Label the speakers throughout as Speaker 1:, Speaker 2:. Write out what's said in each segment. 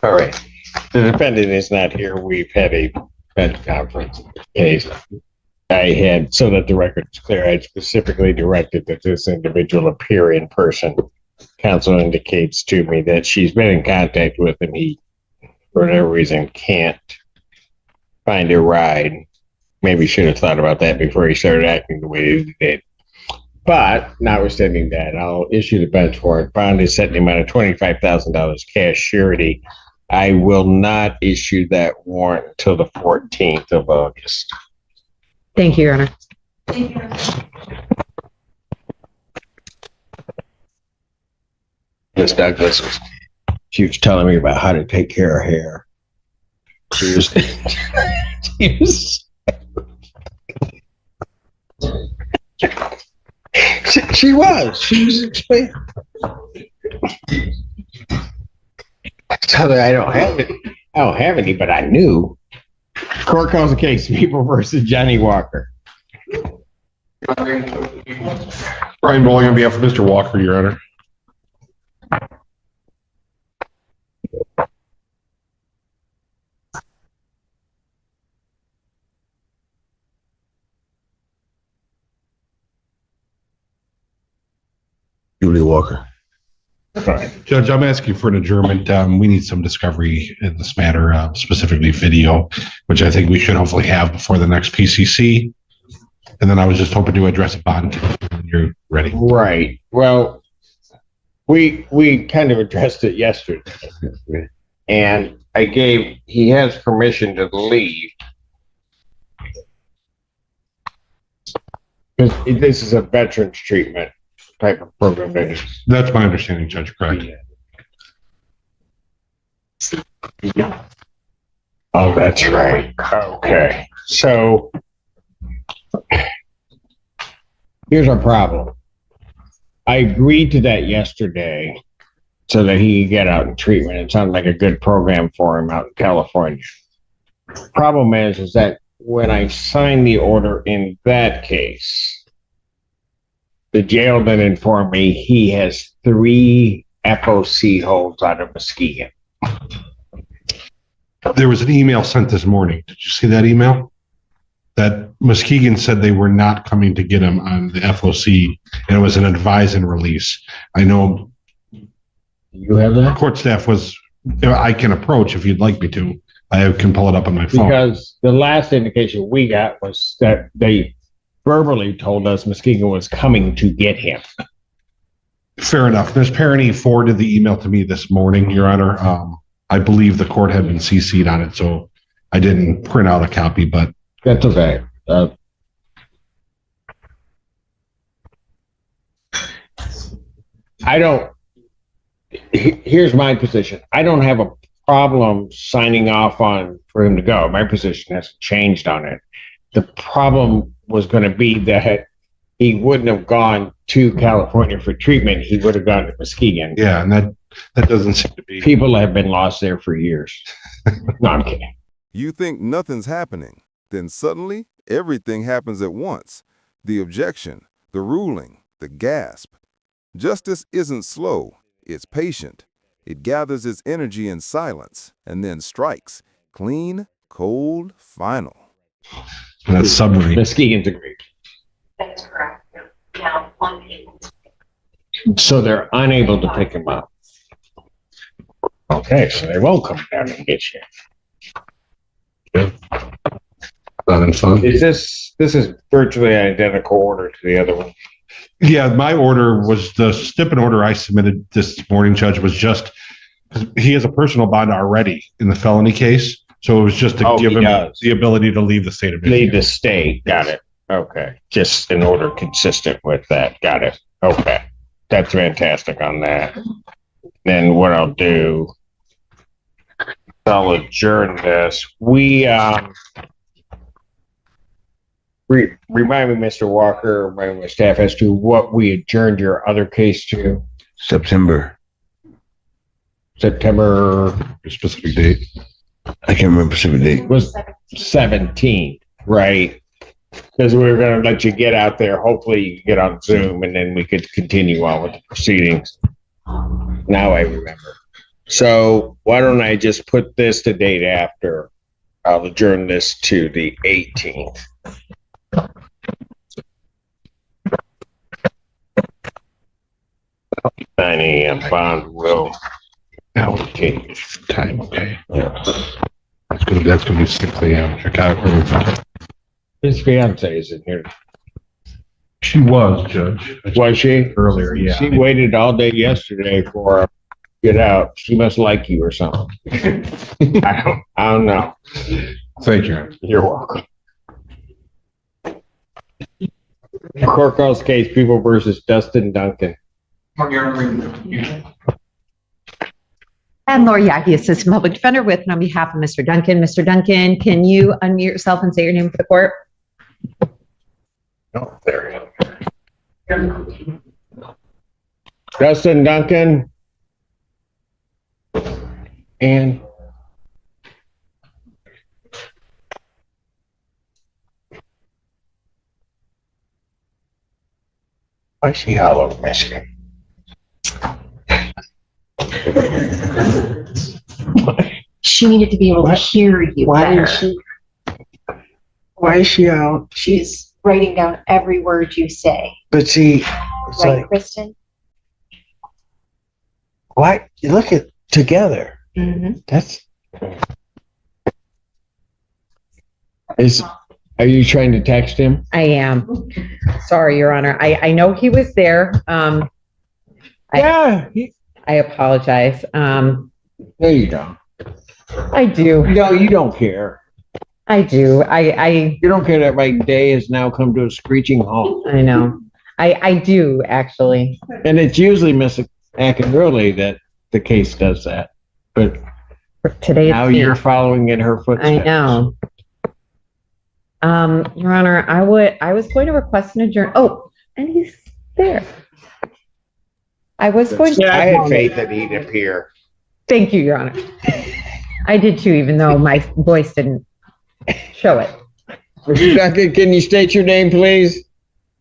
Speaker 1: All right. The defendant is not here. We've had a bench conference case. I had, so that the record is clear, I specifically directed that this individual appear in person. Counsel indicates to me that she's been in contact with him. He, for whatever reason, can't find a ride. Maybe should have thought about that before he started acting the way he did. But notwithstanding that, I'll issue the bench warrant. Bond is set in the amount of $25,000 cash surety. I will not issue that warrant until the 14th of August.
Speaker 2: Thank you, Your Honor.
Speaker 1: Miss Douglas, she was telling me about how to take care of hair. She was explaining. So that I don't have any, but I knew. Court calls the case, People versus Johnny Walker.
Speaker 3: Brian Bowling on behalf of Mr. Walker, Your Honor.
Speaker 4: Julie Walker.
Speaker 3: Judge, I'm asking for an adjournment. We need some discovery in this matter, specifically video, which I think we should hopefully have before the next PCC. And then I was just hoping to address a bond when you're ready.
Speaker 1: Right. Well, we kind of addressed it yesterday. And he has permission to leave. This is a veterans treatment type of program.
Speaker 3: That's my understanding, Judge, correct?
Speaker 1: Yeah. Oh, that's right. Okay. So here's our problem. I agreed to that yesterday so that he could get out in treatment. It sounded like a good program for him out in California. Problem is that when I signed the order in that case, the jail then informed me he has 3 FOC holds out of Muskegon.
Speaker 3: There was an email sent this morning. Did you see that email? That Muskegon said they were not coming to get him on the FOC, and it was an advise and release. I know
Speaker 1: you have that?
Speaker 3: Court staff was, I can approach if you'd like me to. I can pull it up on my phone.
Speaker 1: Because the last indication we got was that they verbally told us Muskegon was coming to get him.
Speaker 3: Fair enough. Ms. Perrine forwarded the email to me this morning, Your Honor. I believe the court had been CC'd on it, so I didn't print out a copy, but
Speaker 1: that's okay. Here's my position. I don't have a problem signing off on for him to go. My position hasn't changed on it. The problem was going to be that he wouldn't have gone to California for treatment. He would have gone to Muskegon.
Speaker 3: Yeah, and that doesn't seem to be.
Speaker 1: People have been lost there for years. No, I'm kidding.
Speaker 5: You think nothing's happening, then suddenly everything happens at once. The objection, the ruling, the gasp. Justice isn't slow, it's patient. It gathers its energy in silence and then strikes. Clean, cold, final.
Speaker 3: That's summary.
Speaker 1: Muskegon's agreed.
Speaker 6: That's correct. Now, unable.
Speaker 1: So they're unable to pick him up. Okay, so they won't come down and get you.
Speaker 3: Yeah. Not fun.
Speaker 1: This is virtually an identical order to the other one.
Speaker 3: Yeah, my order was the stipend order I submitted this morning, Judge, was just he has a personal bond already in the felony case. So it was just to give him the ability to leave the state of Michigan.
Speaker 1: Leave the state. Got it. Okay. Just an order consistent with that. Got it. Okay. That's fantastic on that. Then what I'll do, I'll adjourn this. Remind me, Mr. Walker, remind my staff as to what we adjourned your other case to.
Speaker 4: September.
Speaker 3: Specific date.
Speaker 4: I can't remember specific date.
Speaker 1: It was 17th, right? Because we were going to let you get out there. Hopefully you could get on Zoom and then we could continue on with the proceedings. Now I remember. So why don't I just put this to date after? I'll adjourn this to the 18th. Nine a.m. Bond will allocate
Speaker 3: Time, okay. That's gonna be 6 a.m. Chicago.
Speaker 1: his fiance is in here.
Speaker 3: She was, Judge.
Speaker 1: Was she?
Speaker 3: Earlier, yeah.
Speaker 1: She waited all day yesterday for get out. She must like you or something. I don't know.
Speaker 3: Thank you.
Speaker 1: You're welcome. Court calls case People versus Dustin Duncan.
Speaker 2: And Lori Yaki, Assistant Public Defender with and on behalf of Mr. Duncan. Mr. Duncan, can you unmute yourself and say your name for the court?
Speaker 1: Oh, there you go. Dustin Duncan. And I see Hollow, Michigan.
Speaker 7: She needed to be able to hear you better.
Speaker 1: Why is she out?
Speaker 7: She's writing down every word you say.
Speaker 1: But see, it's
Speaker 7: Right,
Speaker 1: like,
Speaker 7: Kristen?
Speaker 1: why? Look at together.
Speaker 7: Mm-hmm.
Speaker 1: That's. Are you trying to text him?
Speaker 2: I am. Sorry, Your Honor. I know he was there.
Speaker 1: Yeah.
Speaker 2: I apologize.
Speaker 1: No, you don't.
Speaker 2: I do.
Speaker 1: No, you don't care.
Speaker 2: I do. I
Speaker 1: You don't care that my day has now come to a screeching halt.
Speaker 2: know. I do actually.
Speaker 1: And it's usually Miss Akinroli that the case does that. But
Speaker 2: Today it's
Speaker 1: now
Speaker 2: me.
Speaker 1: you're following in her footsteps.
Speaker 2: I know. Your Honor, I was going to request an adjourn. Oh, and he's there. I was going to.
Speaker 1: I had faith that he'd appear.
Speaker 2: Thank you, Your Honor. I did too, even though my voice didn't show it.
Speaker 1: Mr. Duncan, can you state your name, please?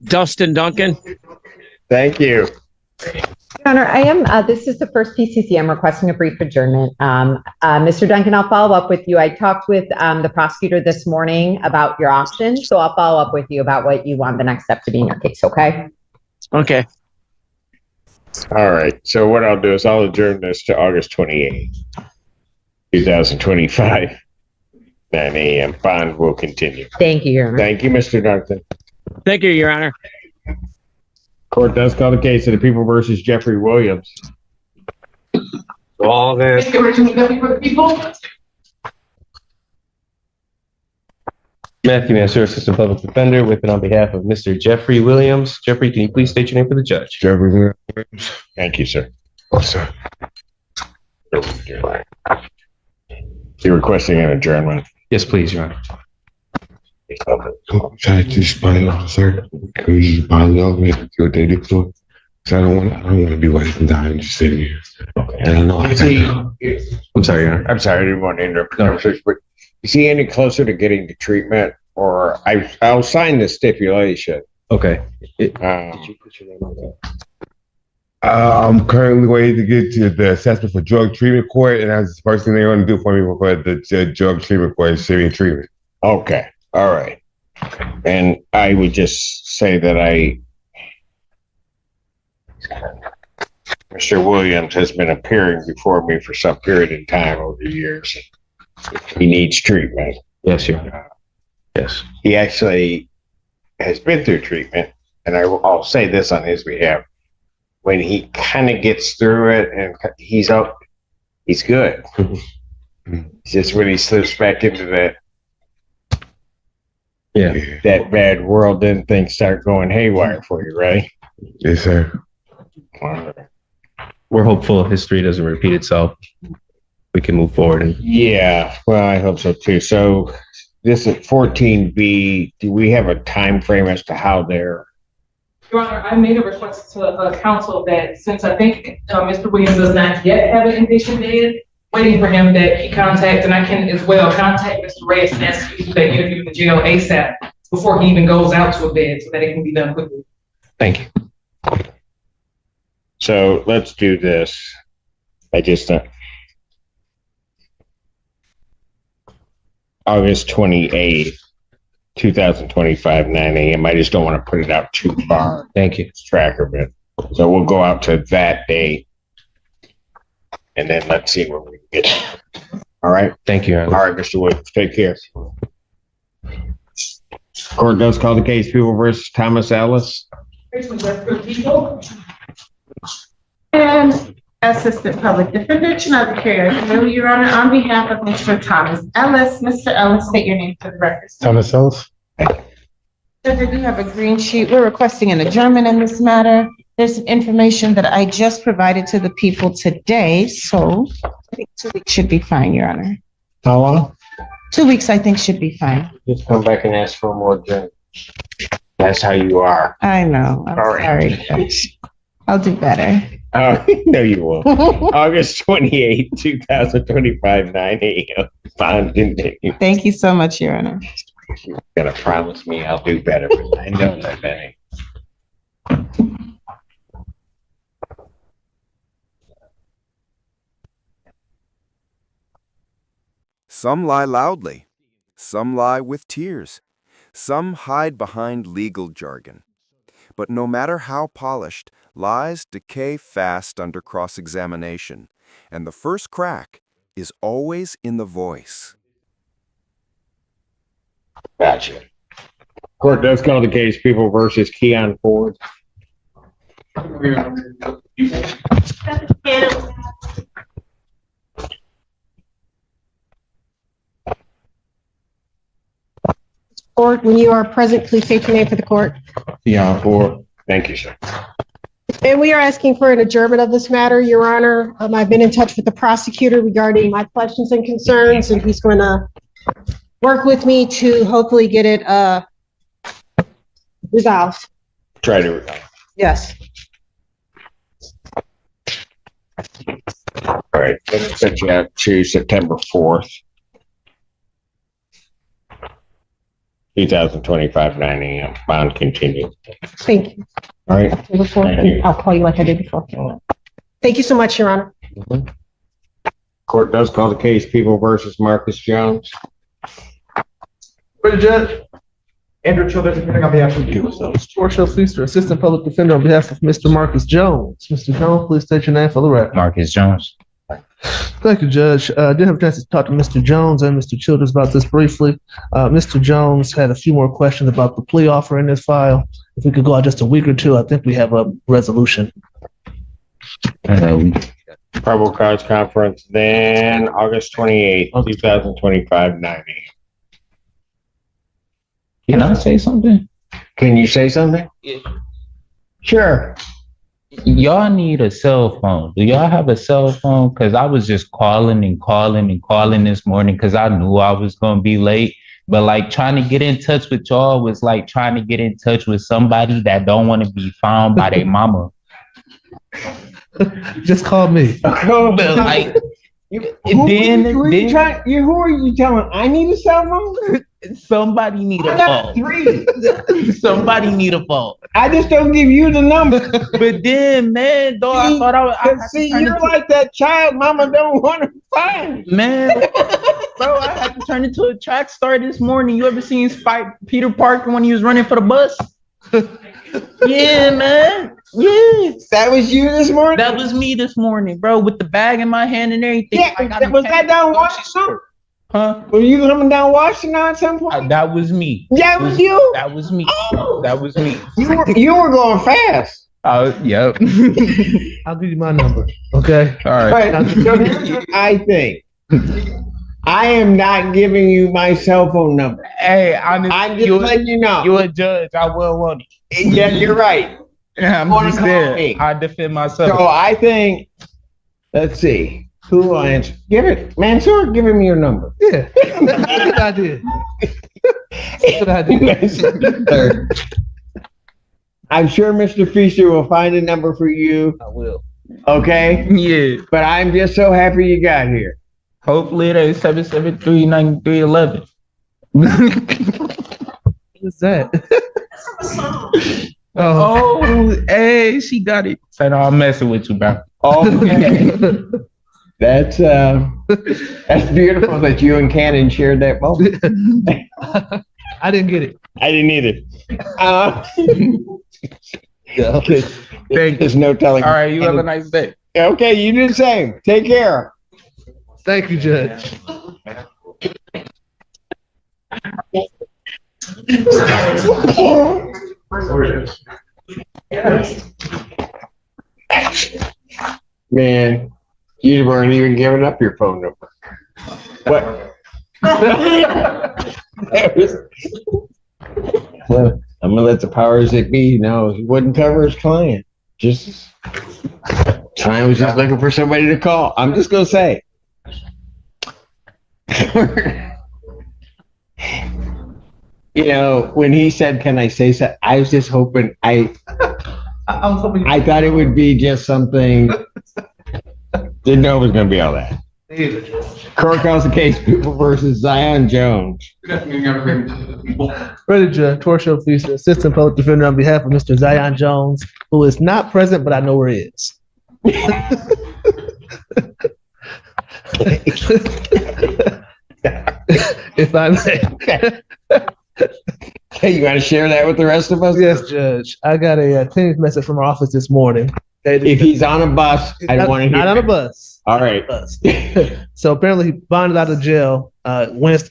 Speaker 8: Dustin Duncan.
Speaker 1: Thank you.
Speaker 2: Your Honor, I am, this is the first PCC. I'm requesting a brief adjournment. Mr. Duncan, I'll follow up with you. I talked with the prosecutor this morning about your options, so I'll follow up with you about what you want the next step to be in your case, okay?
Speaker 8: Okay.
Speaker 1: All right. So what I'll do is I'll adjourn this to August 28th, 2025, 9 a.m. Bond will continue.
Speaker 2: Thank you, Your Honor.
Speaker 1: Thank you, Mr. Duncan.
Speaker 8: Thank you, Your Honor.
Speaker 1: Court does call the case of the People versus Jeffrey Williams.
Speaker 8: All this.
Speaker 9: Matthew Mansur, Assistant Public Defender, with and on behalf of Mr. Jeffrey Williams. Jeffrey, can you please state your name for the judge?
Speaker 4: Jeffrey Williams.
Speaker 1: Thank you, sir.
Speaker 4: What's that?
Speaker 1: You're requesting an adjournment.
Speaker 9: Yes, please, Your Honor.
Speaker 4: Can I just bond it off, sir? Can we just bond it off, man? See what they do to it? 'Cause I don't want to be wasting time just sitting here. And I know I
Speaker 9: I'm sorry, Your Honor.
Speaker 1: I'm sorry, I didn't want to interrupt the conversation, but is he any closer to getting to treatment? Or I'll sign the stipulation.
Speaker 9: Okay.
Speaker 1: Um,
Speaker 9: Did you put your name on that?
Speaker 10: I'm currently waiting to get to the assessment for drug treatment court, and that's the first thing they're going to do for me before the drug treatment court is severe treatment.
Speaker 1: Okay, all right. And I would just say that Mr. Williams has been appearing before me for some period of time over the years. He needs treatment.
Speaker 9: Yes, Your Honor. Yes.
Speaker 1: He actually has been through treatment, and I'll say this on his behalf. When he kind of gets through it and he's up, he's good. It's just when he slips back into that bad world, then things start going haywire for you, right?
Speaker 10: Yes, sir.
Speaker 9: We're hopeful history doesn't repeat itself. We can move forward. And
Speaker 1: Yeah, well, I hope so too. So this is 14B. Do we have a time frame as to how they're?
Speaker 11: Your Honor, I made a request to counsel that since I think Mr. Williams does not yet have an inpatient bed, waiting for him that he contact, and I can as well contact Mr. Reyes and ask you to do that interview in the jail ASAP before he even goes out to a bed so that it can be done quickly.
Speaker 9: thank you.
Speaker 1: So let's do this. August 28th, 2025, 9 a.m. I just don't want to put it out too far.
Speaker 9: Thank you.
Speaker 1: Track of it. So we'll go out to that day. And then let's see where we can get. All right.
Speaker 9: Thank you, Your Honor.
Speaker 1: All right, Mr. Williams, take care. Court does call the case People versus Thomas Ellis.
Speaker 12: And Assistant Public Defender, Janelle Carrier, Your Honor, on behalf of Mr. Thomas Ellis. Mr. Ellis, state your name for the record.
Speaker 3: Thomas Ellis?
Speaker 12: Judge, I do have a green sheet. We're requesting an adjournment in this matter. There's some information that I just provided to the people today, so I think 2 weeks should be fine, Your Honor.
Speaker 1: How long?
Speaker 12: 2 weeks, I think, should be fine.
Speaker 1: Just come back and ask for more adjournment. That's how you are.
Speaker 12: I know. I'm
Speaker 1: All right.
Speaker 12: sorry, Judge. I'll do better.
Speaker 1: No, you won't. August 28th, 2025, 9 a.m. Bond continued.
Speaker 12: Thank you so much, Your Honor.
Speaker 1: You're gonna promise me I'll do better, but I know that, Benny.
Speaker 5: Some lie loudly, some lie with tears, some hide behind legal jargon. But no matter how polished, lies decay fast under cross-examination, and the first crack is always in the voice.
Speaker 1: Gotcha. Court does call the case People versus Keon Ford.
Speaker 13: Court, when you are present, please state your name for the court.
Speaker 1: Keon Ford. Thank you, sir.
Speaker 13: And we are asking for an adjournment of this matter, Your Honor. I've been in touch with the prosecutor regarding my questions and concerns, and he's going to work with me to hopefully get it resolved.
Speaker 1: Try to resolve.
Speaker 13: Yes.
Speaker 1: All right, let's set you out to September 4th, 2025, 9 a.m. Bond continued.
Speaker 13: Thank you.
Speaker 1: All right. Thank you.
Speaker 13: I'll call you like I did before. Thank you so much, Your Honor.
Speaker 1: Court does call the case People versus Marcus Jones.
Speaker 14: For the judge, Andrew Childers, appearing on behalf of you. Marshall Feaster, Assistant Public Defender, on behalf of Mr. Marcus Jones. Mr. Jones, please state your name for the record.
Speaker 15: Marcus Jones.
Speaker 14: Thank you, Judge. I did have a chance to talk to Mr. Jones and Mr. Childers about this briefly. Mr. Jones had a few more questions about the plea offer in this file. If we could go out just a week or two, I think we have a resolution.
Speaker 1: Probable cause conference, then August 28th, 2025, 9 a.m.
Speaker 15: Can I say something?
Speaker 1: Can you say something?
Speaker 15: Yeah.
Speaker 1: Sure.
Speaker 15: Y'all need a cell phone. Do y'all have a cell phone? Because I was just calling and calling and calling this morning because I knew I was going to be late. But like trying to get in touch with y'all was like trying to get in touch with somebody that don't want to be found by their mama.
Speaker 14: Just call me.
Speaker 15: But like,
Speaker 1: who are you telling? I need a cell phone?
Speaker 15: Somebody need a phone.
Speaker 1: 3.
Speaker 15: Somebody need a phone.
Speaker 1: I just don't give you the number.
Speaker 15: But then, man, though, I thought I
Speaker 1: see, you're like that child mama don't want to find.
Speaker 15: Man, bro, I had to turn into a track star this morning. You ever seen fight Peter Parker when he was running for the bus? Yeah, man. Yeah.
Speaker 1: That was you this morning?
Speaker 15: That was me this morning, bro, with the bag in my hand and everything.
Speaker 1: Yeah, was that down Washington?
Speaker 15: Huh?
Speaker 1: Were you coming down Washington at some point?
Speaker 15: That was me.
Speaker 1: That was you?
Speaker 15: That was me.
Speaker 1: Oh.
Speaker 15: That was me.
Speaker 1: You were going fast.
Speaker 15: Yep.
Speaker 14: I'll give you my number. Okay.
Speaker 15: All right.
Speaker 1: I think I am not giving you my cell phone number.
Speaker 15: Hey, honestly,
Speaker 1: I'm just letting you know.
Speaker 15: You're a judge. I will want it.
Speaker 1: Yeah, you're right.
Speaker 15: Yeah, I'm just there. I defend myself.
Speaker 1: So I think, let's see. Who will answer? Give it, Mansour, give him your number.
Speaker 14: Yeah. That's a good idea. That's a good idea.
Speaker 1: I'm sure Mr. Feaster will find a number for you.
Speaker 15: I will.
Speaker 1: Okay?
Speaker 15: Yeah.
Speaker 1: But I'm just so happy you got here.
Speaker 15: Hopefully it ain't 773-9311.
Speaker 14: What's that?
Speaker 15: Oh, hey, she got it. So no, I'm messing with you, bro.
Speaker 1: Okay. That's beautiful that you and Cannon shared that moment.
Speaker 14: I didn't get it.
Speaker 1: I didn't either.
Speaker 14: Yeah.
Speaker 1: There's no telling.
Speaker 15: All right, you have a nice day.
Speaker 1: Okay, you do the same. Take care.
Speaker 14: Thank you, Judge.
Speaker 1: Man, you weren't even giving up your phone number. What? Well, I'm gonna let the powers that be know he wouldn't cover his client. Just I was just looking for somebody to call. I'm just gonna say. You know, when he said, "Can I say so?" I was just hoping I thought it would be just something. Didn't know it was going to be all that. Court calls the case People versus Zion Jones.
Speaker 16: Good afternoon, everyone.
Speaker 14: Ready, Judge. Torshio Feast, Assistant Public Defender on behalf of Mr. Zion Jones, who is not present, but I know where he is. If I may.
Speaker 1: Hey, you want to share that with the rest of us?
Speaker 14: Yes, Judge. I got a text message from our office this morning.
Speaker 1: If he's on a bus, I don't want to hear.
Speaker 14: Not on a bus.
Speaker 1: All right.
Speaker 14: So apparently he bonded out of jail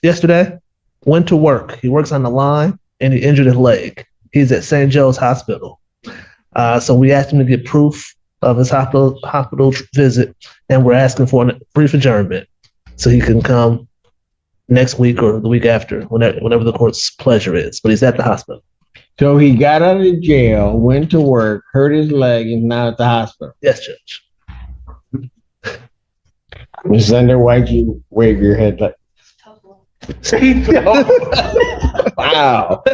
Speaker 14: yesterday, went to work. He works on the line and he injured his leg. He's at St. Joe's Hospital. So we asked him to get proof of his hospital visit, and we're asking for a brief adjournment so he can come next week or the week after, whenever the court's pleasure is. But he's at the hospital.
Speaker 1: So he got out of jail, went to work, hurt his leg, and now at the hospital.
Speaker 14: Yes, Judge.
Speaker 1: Ms. Zender, why'd you wave your head like? Wow.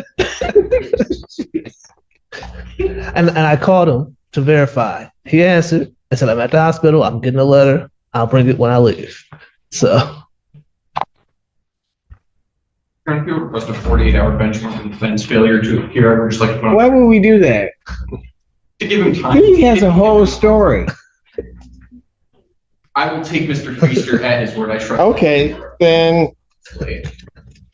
Speaker 14: And I called him to verify. He answered. I said, "I'm at the hospital. I'm getting a letter. I'll bring it when I leave." So.
Speaker 16: Currently request a 48-hour bench warrant for the defendant's failure to appear. I would just like to put on
Speaker 1: Why would we do that?
Speaker 16: to give him time.
Speaker 1: He has a whole story.
Speaker 16: I will take Mr. Feaster at his word. I trust.
Speaker 1: Okay, then.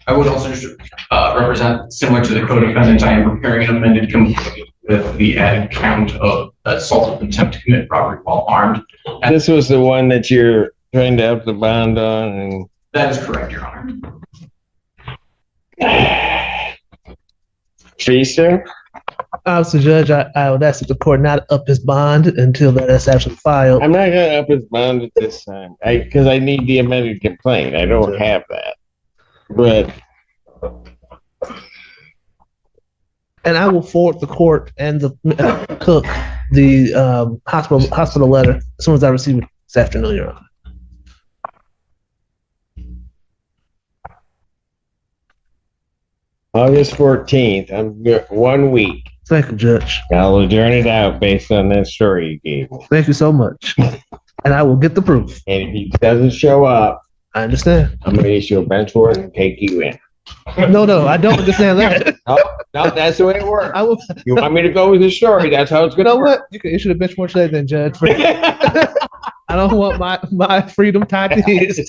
Speaker 16: I would also just represent, similar to the co-defendant, I am preparing an amended complaint with the added count of assault with intent to commit robbery while armed.
Speaker 1: This was the one that you're trying to up the bond on, and
Speaker 16: That is correct, Your Honor.
Speaker 1: Feaster?
Speaker 14: So, Judge, I would ask that the court not up his bond until that is actually filed.
Speaker 1: I'm not going to up his bond at this time because I need the amended complaint. I don't have that. But.
Speaker 14: And I will forward the court and the cook the hospital letter as soon as I receive it this afternoon, Your Honor.
Speaker 1: August 14th. I'm 1 week.
Speaker 14: Thank you, Judge.
Speaker 1: I'll adjourn it out based on that story you gave me.
Speaker 14: Thank you so much. And I will get the proof.
Speaker 1: And if he doesn't show up,
Speaker 14: I understand.
Speaker 1: I'm going to issue a bench warrant and take you in.
Speaker 14: No, I don't understand that.
Speaker 1: No, that's the way it works.
Speaker 14: I will.
Speaker 1: You want me to go with the story? That's how it's going to work.
Speaker 14: What? You can issue the bench warrant today, then, Judge. I don't want my freedom tied to his.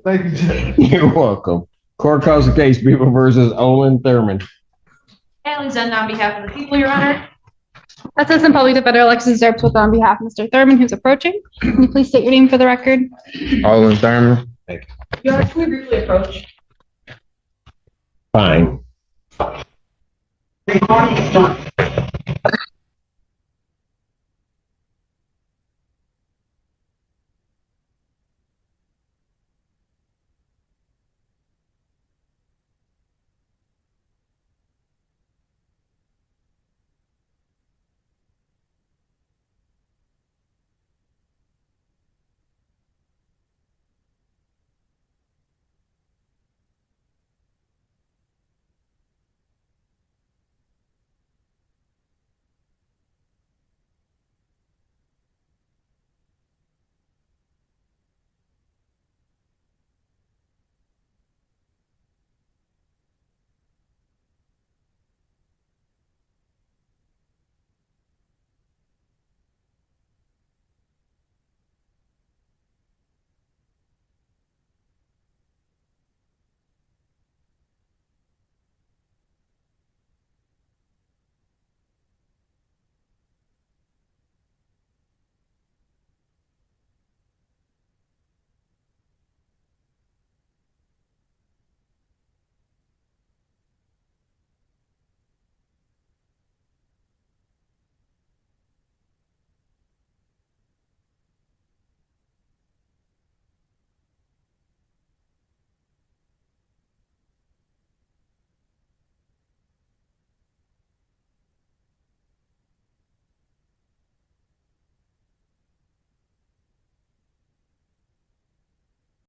Speaker 14: Thank you, Judge.
Speaker 1: You're welcome. Court calls the case People versus Olin Thurman.
Speaker 7: Alexander on behalf of the people, Your Honor.
Speaker 17: Assistant Public Defender Alexis Zerbs on behalf of Mr. Thurman, who's approaching. Can you please state your name for the record?
Speaker 4: Olin Thurman.
Speaker 7: Your Honor, can we briefly approach?
Speaker 1: Fine.
Speaker 6: Recording is not